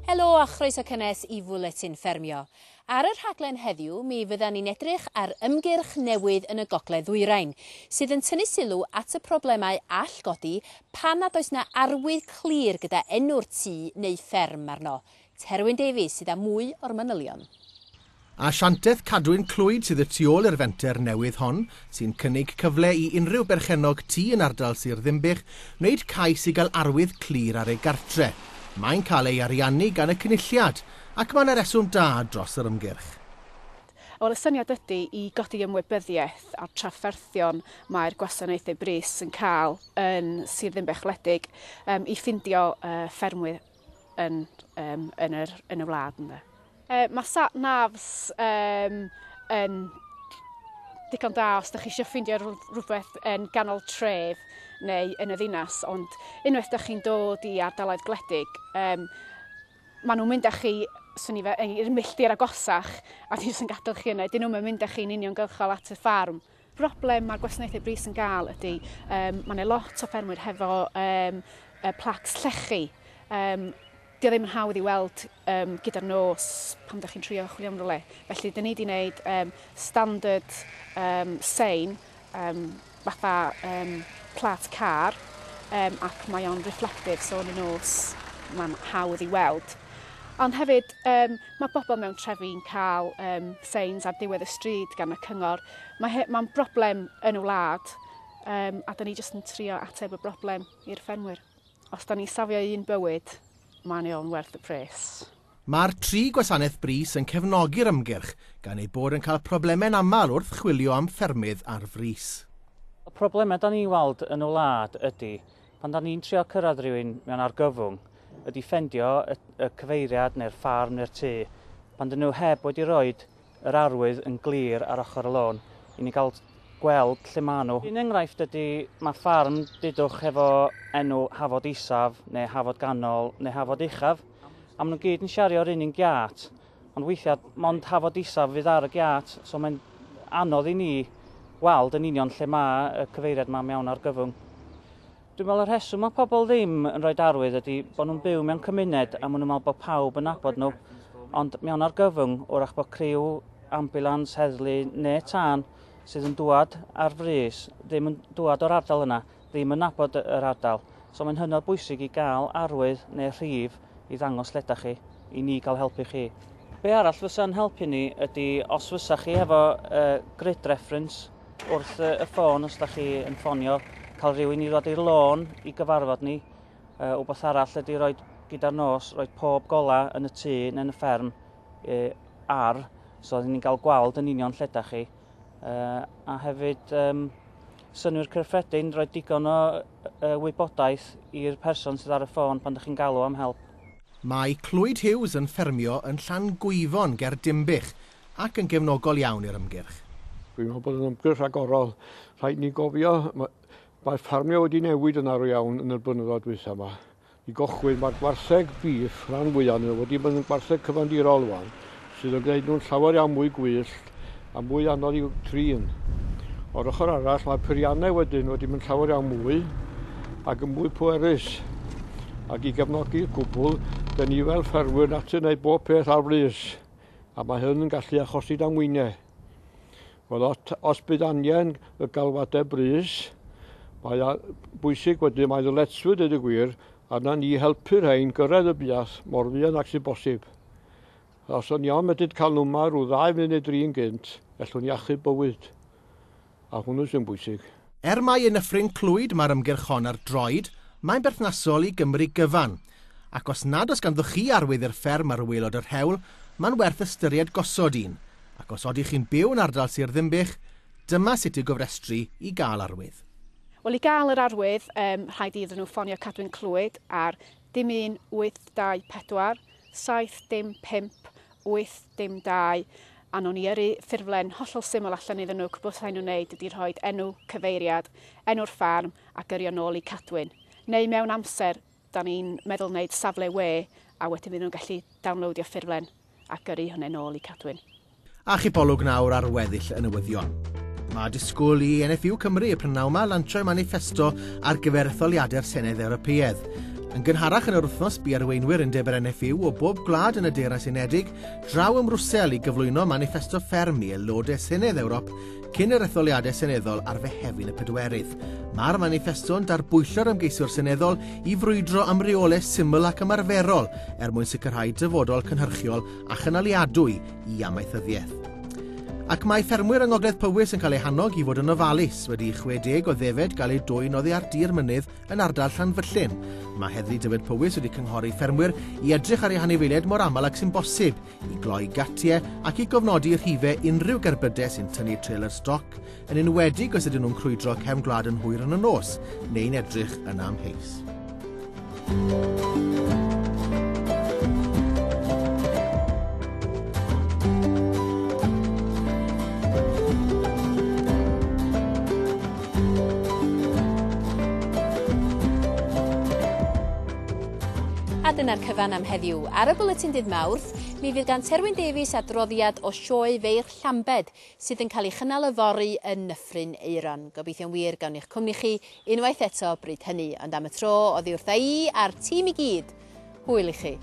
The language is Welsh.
Helo a chroeso cynnes I Bwletin Ffermio. Ar y rhaglen heddiw, mi fyddan ni'n edrych ar ymgyrch newydd yn y Gogledd-ddwyrain, sydd yn tynnu sylw at y problemau all godi pan nad oes na arwydd clir gyda enw'r tŷ neu fferm arno. Terwyn Davies sydd â mwy o'r manylion. Asianteth Cadwyn Clwyd sydd y tu ôl i'r fenter newydd hon, sy'n cynnig cyfle I unrhyw berchenog tŷ yn ardal Sir Ddinbych, wneud cais I gael arwydd clir ar ei gartre. Mae'n cael ei ariannu gan y cynulliad, ac mae'n reswm da dros yr ymgyrch. Wel, y syniad ydy I godi ymwybyddiaeth a'r trafferthion mae'r gwasanaethau brys yn cael yn Sir Ddinbych wledig I ffindio ffermwydd yn y wlad. Mae sat nafs yn digon da os ydych chi eisiau ffeindio rhywbeth yn ganol tref neu yn y ddinas, ond unwaith ydych chi'n dod I ardaloedd gwledig, maen nhw'n mynd â chi i'r milltir agosach a dyn nhw'n gadael chi yna. Dyn nhw'n mynd â chi'n uniongyrchol at y ffarm. Broblem mae'r gwasanaethau brys yn gael ydy, mae yna lot o ffermwyr hefo placs llechi. Dio ddim yn hawdd I weld gyda'r nos pan ydych chi'n trio chwilio am rywle. Felly, dyn ni wedi gwneud standard sy'n fatha plat car ac mae o'n reflective, so yn y nos mae'n hawdd I weld. Ond hefyd, mae bobl mewn trefi'n cael signs ar diwedd y stryd gan y cyngor. Mae'n broblem yn y wlad, a da ni jyst yn trio ateb y broblem i'r ffermwyr. Os da ni safio un bywyd, mae'n o'n werth y pres. Mae'r tri gwasanaeth brys yn cefnogi'r ymgyrch, gan ei bod yn cael problemau'n aml wrth chwilio am ffermydd ar frys. Y problemau da ni'n weld yn y wlad ydy, pan da ni'n trio cyrraedd rhywun mewn argyfwng, ydy ffendio y cyfeiriad neu'r ffarm neu'r tŷ, pan dyn nhw heb wedi rhoi yr arwydd yn glir ar ochr y lôn, I ni gael gweld lle maen nhw. Un enghraifft ydy, mae ffarm dydwch efo enw Hafod Isaf, neu Hafod Ganol, neu Hafod Uchaf, a maen nhw gyd yn siario o'r un giat, ond weithiau mond Hafod Isaf fydd ar y giat, so mae'n anodd I ni weld yn union lle mae y cyfeiriad yma mewn argyfwng. Dwi'n meddwl y rheswm mae pobl ddim yn rhoi arwydd ydy bod nhw'n byw mewn cymuned a maen nhw'n meddwl bod pawb yn nabod nhw, ond mewn argyfwng wrach bod criw, ambulans, heddlu neu tân sydd yn dŵad ar frys, ddim yn dŵad o'r ardal yna, ddim yn nabod yr ardal. So mae'n hynod bwysig I gael arwydd neu rhif I ddangos lle chi, I ni gael helpu chi. Be arall fysa'n helpu ni ydy os fysa chi efo grid reference wrth y ffôn os da chi yn ffonio, cael rhywun I ddod i'r lôn I gyfarfod ni. Wbeth arall ydy rhoi gyda'r nos, rhoi pob gola yn y tŷ neu'n y fferm ar, so ni'n cael gweld yn union lle chi. A hefyd synwyr cyffredin rhoi digon o wybodaeth i'r person sydd ar y ffôn pan ydych chi'n galw am help. Mae Clwyd Hughes yn ffermio yn Llangwyfon ger Dimbych ac yn gefnogol iawn i'r ymgyrch. Dwi'n meddwl bod yn ymgyrch agorol. Rhaid ni gofio, mae ffermio wedi newid yn arw iawn yn y blynyddoedd dwytha yma. I gochwyn, mae'r gwartheg bif, rhan fwyaf nhw, wedi bod yn gwartheg cyfandirol wan, sydd yn gwneud nhw'n llawer iawn mwy gwyllt a mwy anodd I trin. O'r ochr arall, mae peiriannau wedyn wedi mynd llawer iawn mwy ac yn mwy pwerus. Ac I gefnogi'r cwbl, da ni fel ffermwyr natur wneud bob peth ar frys, a mae hyn yn gallu achosi damwynau. Wel, os bydd angen y galwadau brys, mae bwysig wedyn, mae ddyletswydd ydy gwir, a na ni helpu'r rhain gyrraedd y buath mor fuan ac sy'n bosib. Os o'n iawn medyd cael nhw'ma rhyw 2 munud neu 3 gynt, gallwn ni achub bywyd. A hwnnw sy'n bwysig. Mai yn Nyffryn Clwyd mae'r ymgyrch hon ar droed, mae'n berthnasol I Gymru gyfan. Ac os nad oes ganddo chi arwydd i'r fferm ar waelod yr hewl, mae'n werth ystyried gosod un. Ac os oeddech chi'n byw yn ardal Sir Ddinbych, dyma sut I gofrestru I gael arwydd. Wel, I gael yr arwydd, rhaid iddyn nhw ffonio Cadwyn Clwyd ar 01824 755 852 a nhw'n I yrru ffurflen hollol syml allan iddyn nhw. Cwbl rhaid nhw'n wneud ydy rhoi enw cyfeiriad, enw'r ffarm ac yrru nôl I Cadwyn. Neu mewn amser, da ni'n meddwl wneud safle we a wedyn bydd nhw'n gallu downloadio ffurflen ac yrru hynny nôl I Cadwyn. A chibolwg nawr ar weddill y newyddion. Mae disgwyl I NFU Cymru y prynawn yma lansio manifesto ar gyfer etholiadau'r Senedd Ewropeaidd. Yn gynharach yn yr wythnos, bu arweinwyr yn debyr NFU o bob gwlad yn y Deyrnas Unedig draw ym Mrwsel i gyflwyno Manifesto Ffermi aelodau Senedd Ewrop cyn yr etholiadau seneddol ar Fehefin y Pedwerydd. Mae'r manifesto'n darbwyllio'r ymgeisiwr seneddol i frwydro am reolau syml ac ymarferol mwyn sicrhau dyfodol cynhyrchiol a chynaliadwy i amaethyddiaeth. Ac mae ffermwyr yng Ngogledd Powys yn cael eu hannog i fod yn ofalus wedi 60 o ddefed gael eu dwyn oddi ar dir mynydd yn ardal Llanfyllin. Mae Heddlu Dyfed Powys wedi cynghori ffermwyr i edrych ar eu hanifeiliaid mor aml ac sy'n bosib, i gloi gatiau ac i gofnodi rhifau unrhyw gerbydau sy'n tynnu trailer stoc, yn enwedig os ydyn nhw'n crwydro cefn gwlad yn hwyr yn y nos, neu'n edrych yn amheus. A dyna'r cyfan am heddiw. Ar y Bwletin Dydd Mawrth, mi fydd gan Terwyn Davies adroddiad o sioe feir Llambed sydd yn cael ei chynnal yfory yn Nyffryn Eiron. Gobeithio'n wir gawn i'ch cwmni chi unwaith eto bryd hynny, ond am y tro oddi wrtha i a'r tîm i gyd. Hwyl i chi.